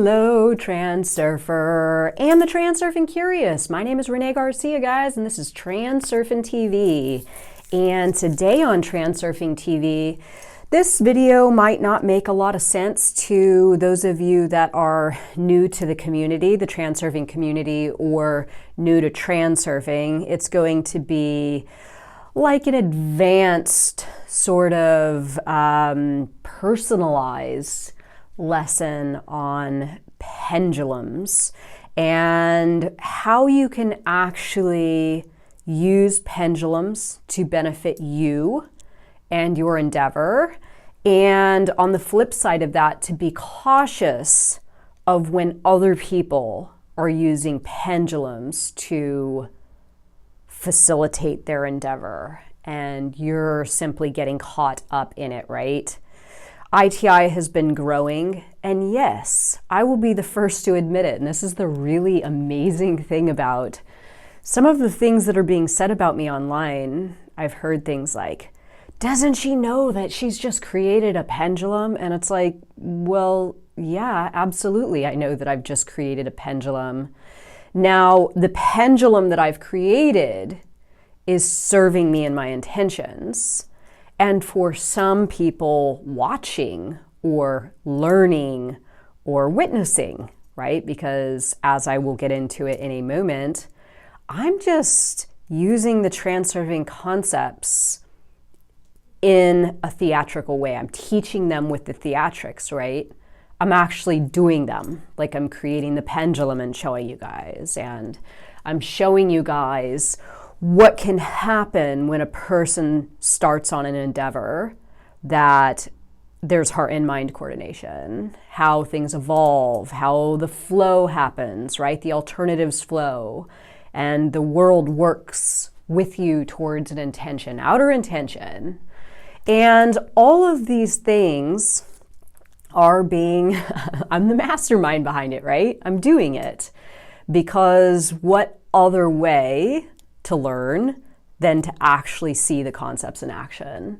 Hello, Transurfer and the Transurfing Curious. My name is Renee Garcia, guys, and this is TransurfingTV. And today on TransurfingTV, this video might not make a lot of sense to those of you that are new to the community, the transurfing community, or new to transurfing. It's going to be like an advanced sort of personalized lesson on pendulums and how you can actually use pendulums to benefit you and your endeavor, and on the flip side of that, to be cautious of when other people are using pendulums to facilitate their endeavor and you're simply getting caught up in it, right? ITI has been growing, and yes, I will be the first to admit it, and this is the really amazing thing about some of the things that are being said about me online. I've heard things like, doesn't she know that she's just created a pendulum? And it's like, well, yeah, absolutely. I know that I've just created a pendulum. Now, the pendulum that I've created is serving me in my intentions. And for some people watching or learning or witnessing, right? Because as I will get into it in a moment, I'm just using the transurfing concepts in a theatrical way. I'm teaching them with the theatrics, right? I'm actually doing them. Like I'm creating the pendulum and showing you guys. And I'm showing you guys what can happen when a person starts on an endeavor, that there's heart and mind coordination, how things evolve, how the flow happens, right? The alternatives flow, and the world works with you towards an intention, outer intention. And all of these things are being, I'm the mastermind behind it, right? I'm doing it because what other way to learn than to actually see the concepts in action?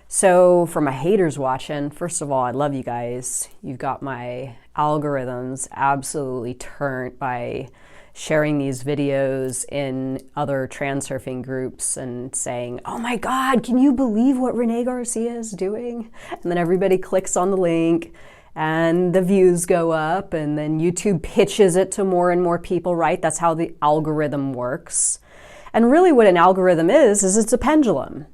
So for my haters watching, first of all, I love you guys. You've got my algorithms absolutely turned by sharing these videos in other transurfing groups and saying, oh my God, can you believe what Renee Garcia is doing? And then everybody clicks on the link and the views go up, and then YouTube pitches it to more and more people, right? That's how the algorithm works. And really what an algorithm is it's a pendulum.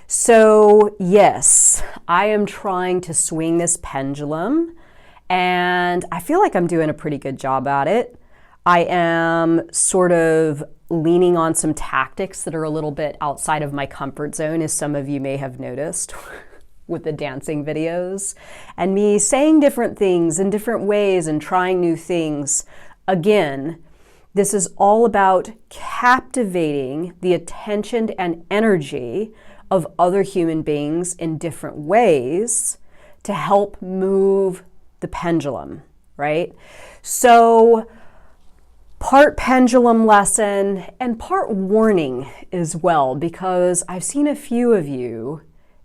So yes, I am trying to swing this pendulum, and I feel like I'm doing a pretty good job at it. I am sort of leaning on some tactics that are a little bit outside of my comfort zone, as some of you may have noticed with the dancing videos, and me saying different things in different ways and trying new things. Again, this is all about captivating the attention and energy of other human beings in different ways to help move the pendulum, right? So part pendulum lesson and part warning as well, because I've seen a few of you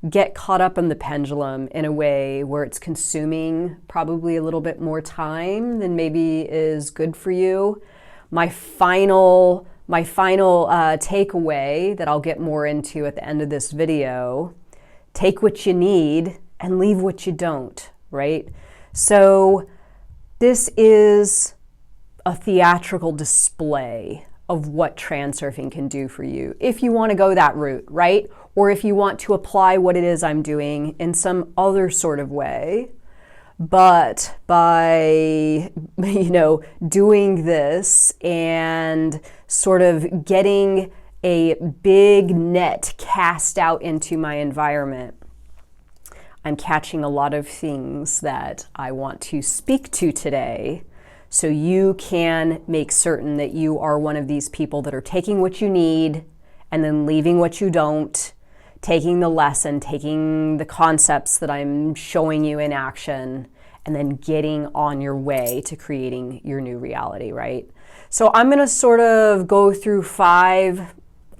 get caught up in the pendulum in a way where it's consuming probably a little bit more time than maybe is good for you. My final takeaway that I'll get more into at the end of this video: take what you need and leave what you don't, right? So this is a theatrical display of what transurfing can do for you if you want to go that route, right? Or if you want to apply what it is I'm doing in some other sort of way. But by, doing this and sort of getting a big net cast out into my environment, I'm catching a lot of things that I want to speak to today, so you can make certain that you are one of these people that are taking what you need and then leaving what you don't, taking the lesson, taking the concepts that I'm showing you in action, and then getting on your way to creating your new reality, right? So I'm gonna sort of go through 5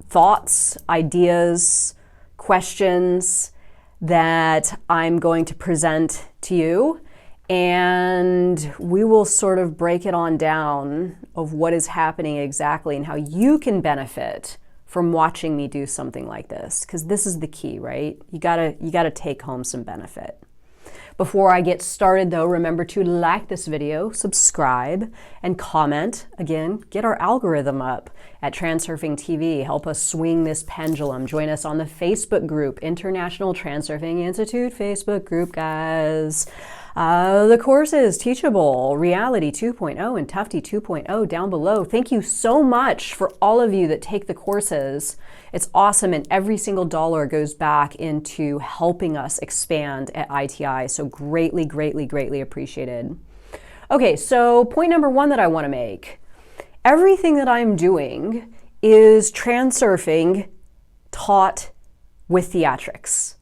thoughts, ideas, questions that I'm going to present to you. and we will sort of break it on down of what is happening exactly and how you can benefit from watching me do something like this, because this is the key, right? You gotta take home some benefit. Before I get started though, remember to like this video, subscribe, and comment. Again, get our algorithm up at TransurfingTV. Help us swing this pendulum. Join us on the Facebook group, International Transurfing Institute Facebook group, guys. The courses, Teachable, Reality 2.0, and Tufty 2.0 down below. Thank you so much for all of you that take the courses. It's awesome, and every single dollar goes back into helping us expand at ITI, so greatly, greatly, greatly appreciated. Okay, so point number one that I want to make. Everything that I'm doing is transurfing taught with theatrics,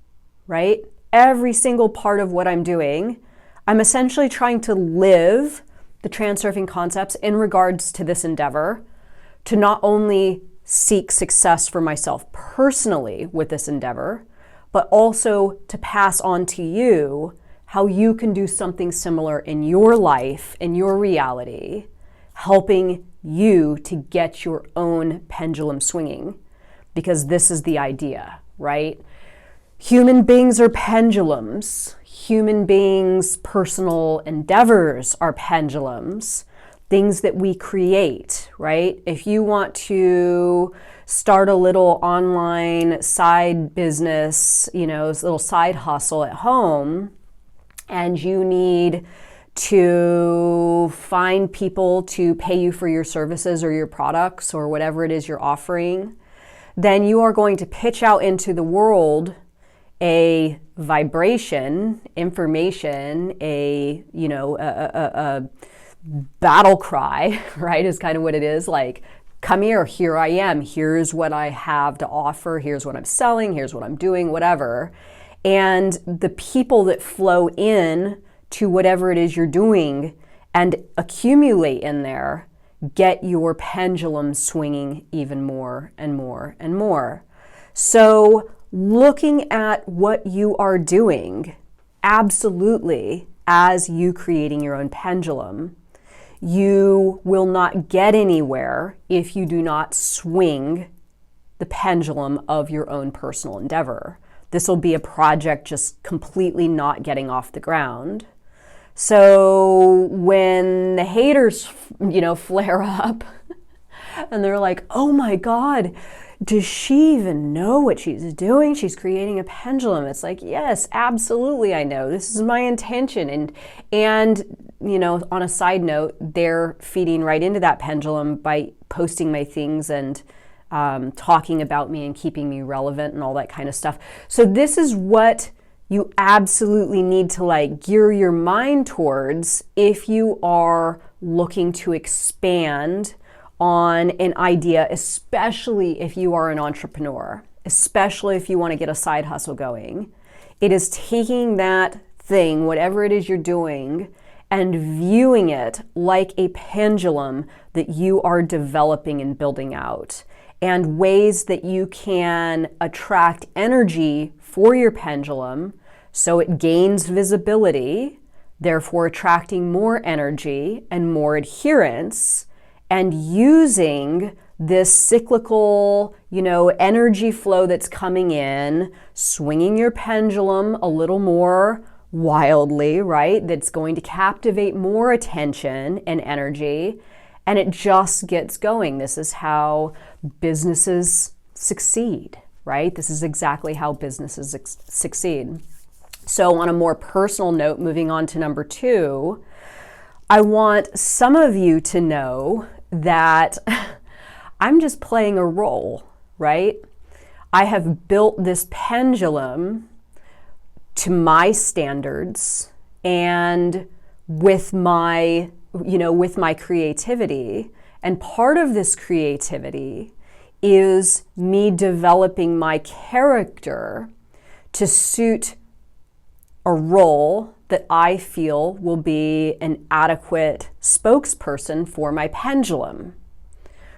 right? Every single part of what I'm doing, I'm essentially trying to live the transurfing concepts in regards to this endeavor, to not only seek success for myself personally with this endeavor, but also to pass on to you how you can do something similar in your life, in your reality, helping you to get your own pendulum swinging, because this is the idea, right? Human beings are pendulums. Human beings' personal endeavors are pendulums, things that we create, right? If you want to start a little online side business, you know, this little side hustle at home, and you need to find people to pay you for your services or your products or whatever it is you're offering, then you are going to pitch out into the world a vibration, information, a battle cry, right, is kind of what it is. Like, come here I am, here's what I have to offer, here's what I'm selling, here's what I'm doing, whatever. And the people that flow in to whatever it is you're doing and accumulate in there get your pendulum swinging even more and more and more. So looking at what you are doing, absolutely, as you creating your own pendulum, you will not get anywhere if you do not swing the pendulum of your own personal endeavor. This will be a project just completely not getting off the ground. So when the haters, flare up and they're like, oh my God, does she even know what she's doing? She's creating a pendulum. It's like, yes, absolutely, I know. This is my intention. And on a side note, they're feeding right into that pendulum by posting my things and talking about me and keeping me relevant and all that kind of stuff. So this is what you absolutely need to gear your mind towards if you are looking to expand on an idea, especially if you are an entrepreneur, especially if you want to get a side hustle going. It is taking that thing, whatever it is you're doing, and viewing it like a pendulum that you are developing and building out, and ways that you can attract energy for your pendulum so it gains visibility, therefore attracting more energy and more adherence, and using this cyclical, energy flow that's coming in, swinging your pendulum a little more wildly, right? That's going to captivate more attention and energy, and it just gets going. This is how businesses succeed, right? This is exactly how businesses succeed. So on a more personal note, moving on to number two, I want some of you to know that I'm just playing a role, right? I have built this pendulum to my standards and with my creativity. And part of this creativity is me developing my character to suit a role that I feel will be an adequate spokesperson for my pendulum,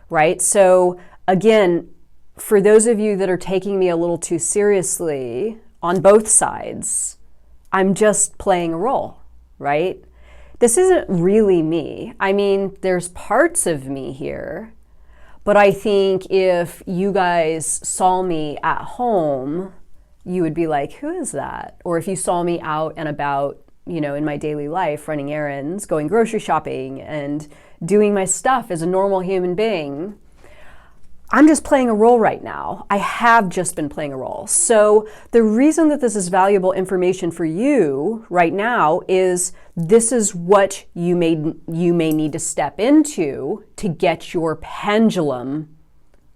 right? So again, for those of you that are taking me a little too seriously on both sides, I'm just playing a role, right? this isn't really me. I mean, there's parts of me here, but I think if you guys saw me at home, you would be like, who is that? Or if you saw me out and about, you know, in my daily life, running errands, going grocery shopping, and doing my stuff as a normal human being, I'm just playing a role right now. I have just been playing a role. So the reason that this is valuable information for you right now is this is what you may need to step into to get your pendulum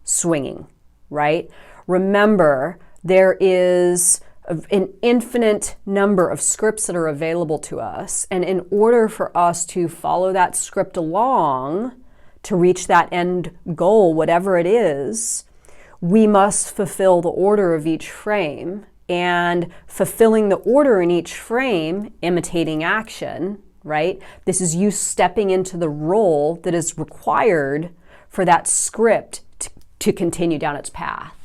swinging, right? Remember, there is an infinite number of scripts that are available to us. And in order for us to follow that script along, to reach that end goal, whatever it is, we must fulfill the order of each frame. And fulfilling the order in each frame, imitating action, right? This is you stepping into the role that is required for that script to continue down its path.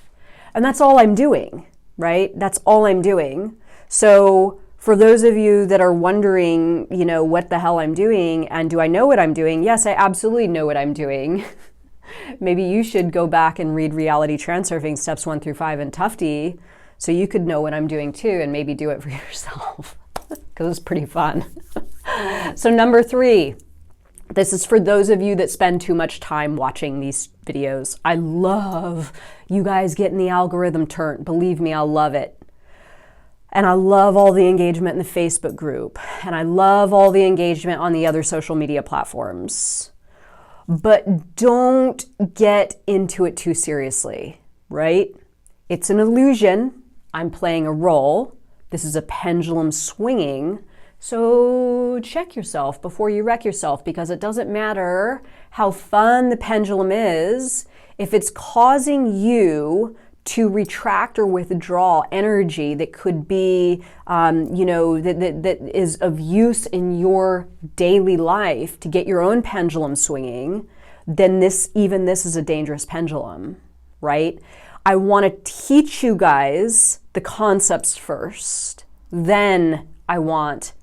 And that's all I'm doing, right? That's all I'm doing. So for those of you that are wondering, you know, what the hell I'm doing and do I know what I'm doing? Yes, I absolutely know what I'm doing. Maybe you should go back and read Reality Transurfing steps 1 through 5 in Tufty so you could know what I'm doing too and maybe do it for yourself because it's pretty fun. So number 3, this is for those of you that spend too much time watching these videos. I love you guys getting the algorithm turned. Believe me, I love it. And I love all the engagement in the Facebook group. And I love all the engagement on the other social media platforms. But don't get into it too seriously, right? It's an illusion. I'm playing a role. This is a pendulum swinging. So check yourself before you wreck yourself, because it doesn't matter how fun the pendulum is if it's causing you to retract or withdraw energy that could be, that is of use in your daily life to get your own pendulum swinging, then this is a dangerous pendulum, right? I want to teach you guys the concepts first, then I want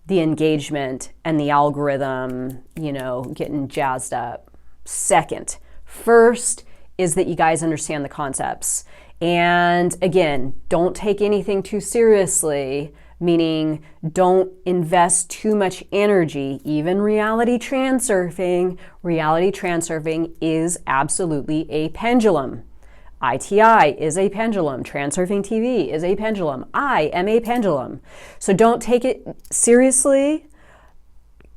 the engagement and the algorithm, getting jazzed up second. First is that you guys understand the concepts. And again, don't take anything too seriously, meaning don't invest too much energy. Even reality transurfing is absolutely a pendulum. ITI is a pendulum. Transurfing TV is a pendulum. I am a pendulum. So don't take it seriously.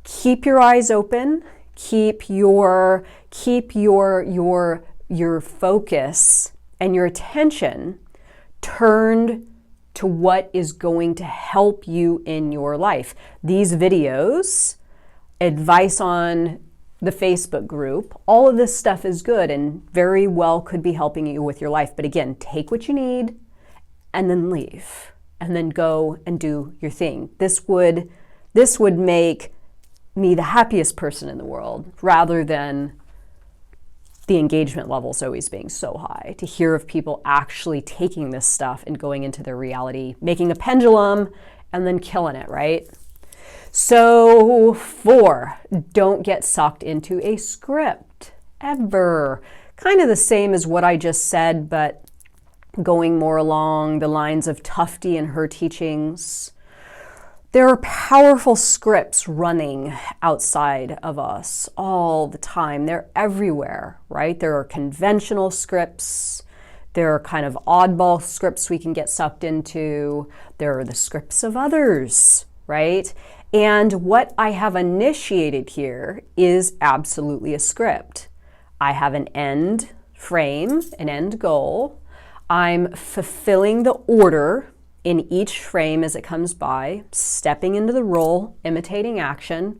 Keep your eyes open. Keep your focus and your attention turned to what is going to help you in your life. These videos, advice on the Facebook group, all of this stuff is good and very well could be helping you with your life. But again, take what you need and then leave and then go and do your thing. This would make me the happiest person in the world rather than the engagement levels always being so high, to hear of people actually taking this stuff and going into their reality, making a pendulum and then killing it, right? So 4, don't get sucked into a script ever. Kind of the same as what I just said, but going more along the lines of Tufty and her teachings. There are powerful scripts running outside of us all the time. They're everywhere, right? There are conventional scripts. There are kind of oddball scripts we can get sucked into. There are the scripts of others, right? And what I have initiated here is absolutely a script. I have an end frame, an end goal. I'm fulfilling the order in each frame as it comes by, stepping into the role, imitating action,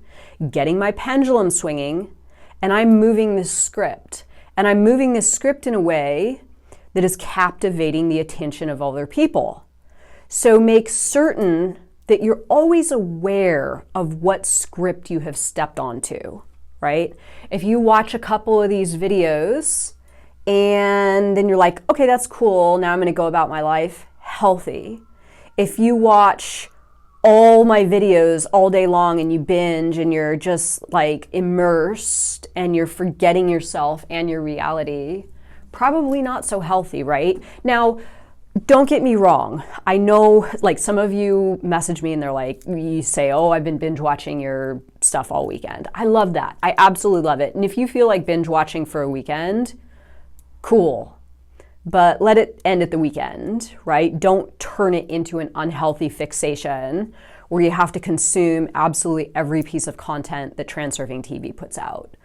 getting my pendulum swinging, and I'm moving this script. And I'm moving this script in a way that is captivating the attention of other people. So make certain that you're always aware of what script you have stepped onto, right? If you watch a couple of these videos and then you're like, okay, that's cool, now I'm gonna go about my life healthy. If you watch all my videos all day long and you binge and you're just like immersed and you're forgetting yourself and your reality, probably not so healthy, right? Now, don't get me wrong. I know like some of you message me and they're like, you say, oh, I've been binge watching your stuff all weekend. I love that. I absolutely love it. And if you feel like binge watching for a weekend, cool. But let it end at the weekend, right? Don't turn it into an unhealthy fixation where you have to consume absolutely every piece of content that Transurfing TV puts out.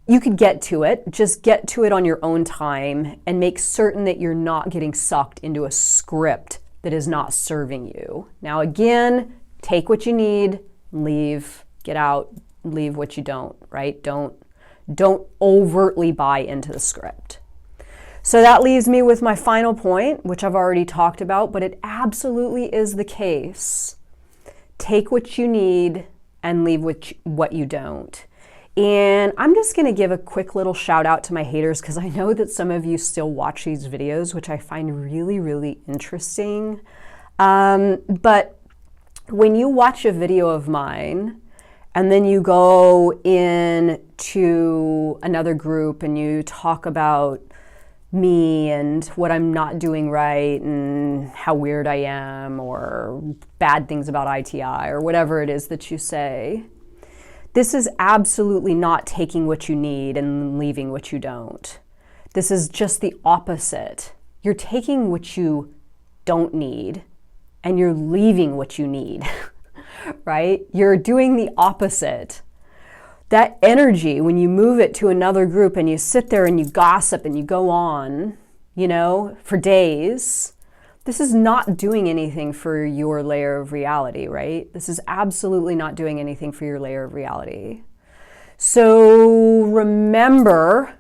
You could get to it, just get to it on your own time and make certain that you're not getting sucked into a script that is not serving you. Now again, take what you need, leave, get out, leave what you don't, right? Don't overtly buy into the script. So that leaves me with my final point, which I've already talked about, but it absolutely is the case. Take what you need and leave what you don't. And I'm just going to give a quick little shout out to my haters because I know that some of you still watch these videos, which I find really, really interesting. But when you watch a video of mine and then you go into another group and you talk about me and what I'm not doing right and how weird I am or bad things about ITI or whatever it is that you say, this is absolutely not taking what you need and leaving what you don't. This is just the opposite. You're taking what you don't need and you're leaving what you need, right? You're doing the opposite. That energy, when you move it to another group and you sit there and you gossip and you go on, for days, this is not doing anything for your layer of reality, right? This is absolutely not doing anything for your layer of reality. So remember,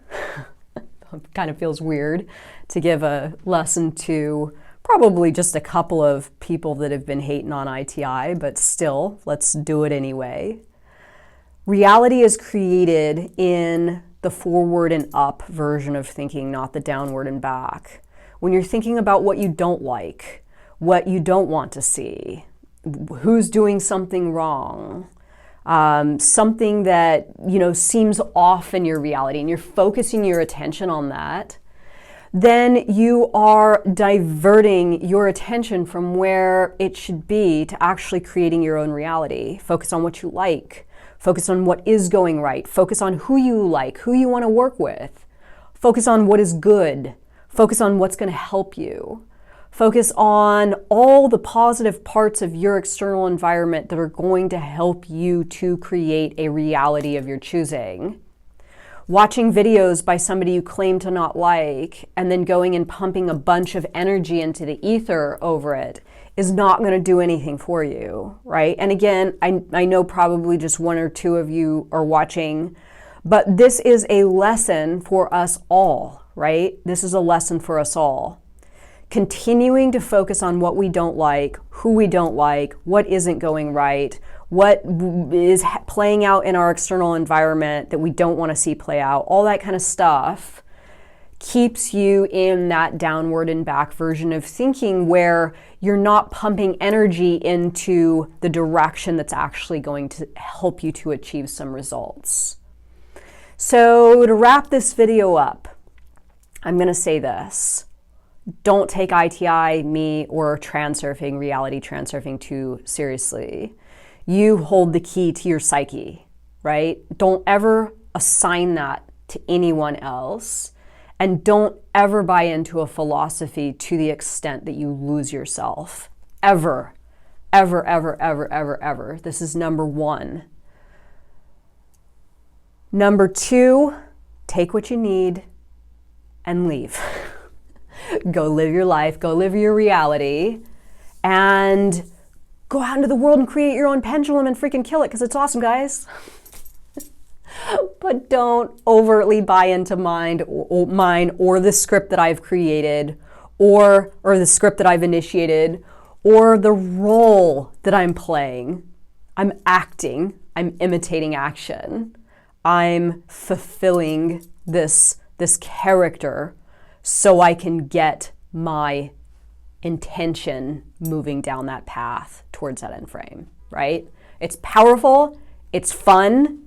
it kind of feels weird to give a lesson to probably just a couple of people that have been hating on ITI, but still, let's do it anyway. Reality is created in the forward and up version of thinking, not the downward and back. When you're thinking about what you don't like, what you don't want to see, who's doing something wrong, something that, seems off in your reality, and you're focusing your attention on that, then you are diverting your attention from where it should be to actually creating your own reality. Focus on what you like. Focus on what is going right. Focus on who you like, who you want to work with. Focus on what is good. Focus on what's going to help you. Focus on all the positive parts of your external environment that are going to help you to create a reality of your choosing. Watching videos by somebody you claim to not like and then going and pumping a bunch of energy into the ether over it is not going to do anything for you, right? And again, I know probably just one or two of you are watching, but this is a lesson for us all, right? This is a lesson for us all. Continuing to focus on what we don't like, who we don't like, what isn't going right, what is playing out in our external environment that we don't want to see play out, all that kind of stuff keeps you in that downward and back version of thinking where you're not pumping energy into the direction that's actually going to help you to achieve some results. So to wrap this video up, I'm going to say this. Don't take ITI, me, or Transurfing, Reality Transurfing too seriously. You hold the key to your psyche, right? Don't ever assign that to anyone else. And don't ever buy into a philosophy to the extent that you lose yourself. Ever, ever, ever, ever, ever, ever. This is number one. Number two, take what you need and leave. Go live your life, go live your reality, and go out into the world and create your own pendulum and freaking kill it because it's awesome, guys. But don't overtly buy into mine or the script that I've created or the script that I've initiated or the role that I'm playing. I'm acting. I'm imitating action. I'm fulfilling this character so I can get my intention moving down that path towards that end frame, right? It's powerful, it's fun,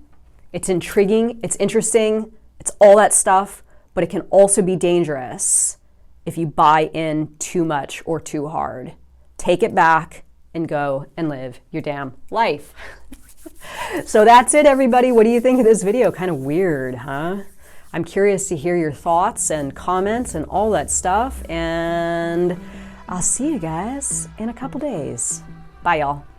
it's intriguing, it's interesting, it's all that stuff, but it can also be dangerous if you buy in too much or too hard. Take it back and go and live your damn life. So that's it, everybody. What do you think of this video? Kind of weird, huh? I'm curious to hear your thoughts and comments and all that stuff, and I'll see you guys in a couple days. Bye, y'all.